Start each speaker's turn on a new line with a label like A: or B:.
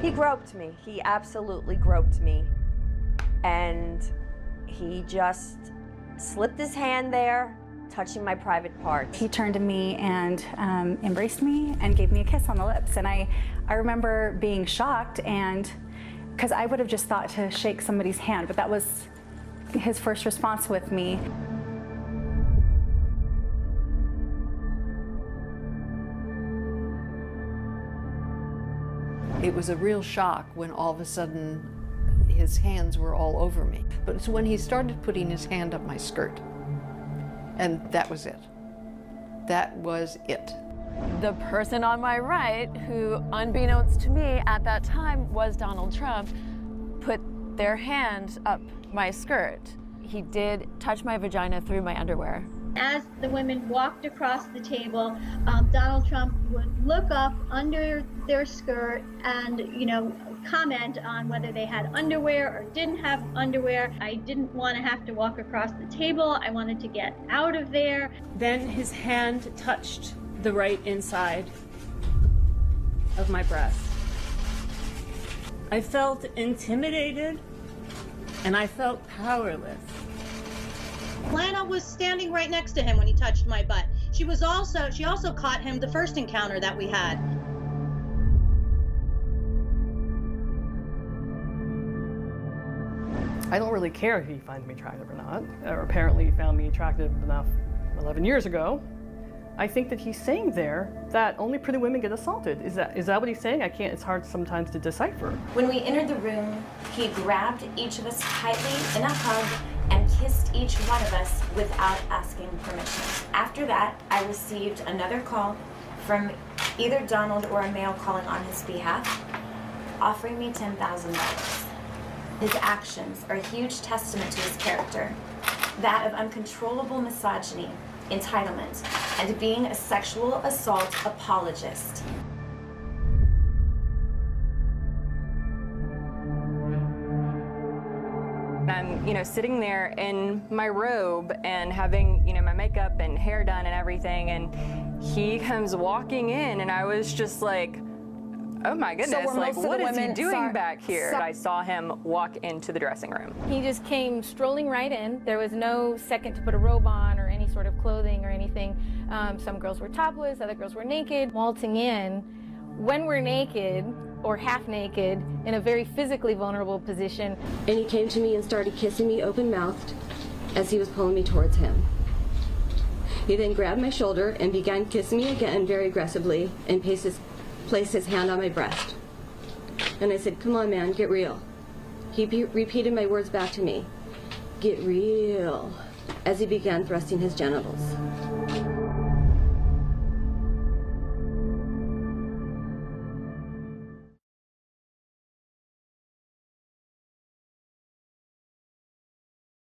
A: He groped me. He absolutely groped me. And he just slipped his hand there, touching my private parts.
B: He turned to me and embraced me and gave me a kiss on the lips. And I remember being shocked, and because I would have just thought to shake somebody's hand, but that was his first response with me.
C: It was a real shock when all of a sudden his hands were all over me. But it's when he started putting his hand up my skirt. And that was it. That was it.
D: The person on my right, who unbeknownst to me at that time was Donald Trump, put their hand up my skirt. He did touch my vagina through my underwear.
E: As the women walked across the table, Donald Trump would look up under their skirt and, comment on whether they had underwear or didn't have underwear. I didn't want to have to walk across the table. I wanted to get out of there.
F: Then his hand touched the right inside of my breast. I felt intimidated and I felt powerless.
G: Lana was standing right next to him when he touched my butt. She also caught him the first encounter that we had.
H: I don't really care if he finds me attractive or not, or apparently he found me attractive enough 11 years ago. I think that he's saying there that only pretty women get assaulted. Is that what he's saying? It's hard sometimes to decipher.
I: When we entered the room, he grabbed each of us tightly in a hug and kissed each one of us without asking permission. After that, I received another call from either Donald or a male calling on his behalf, offering me $10,000. His actions are a huge testament to his character, that of uncontrollable misogyny, entitlement, and being a sexual assault apologist.
J: I'm, sitting there in my robe and having, my makeup and hair done and everything, and he comes walking in, and I was just like, oh my goodness, what is he doing back here? I saw him walk into the dressing room.
D: He just came strolling right in. There was no second to put a robe on or any sort of clothing or anything. Some girls were topless, other girls were naked. Waltzing in, when we're naked or half naked, in a very physically vulnerable position.
K: And he came to me and started kissing me open-mouthed as he was pulling me towards him. He then grabbed my shoulder and began kissing me again very aggressively and placed his hand on my breast. And I said, come on, man, get real. He repeated my words back to me, get real, as he began thrusting his genitals.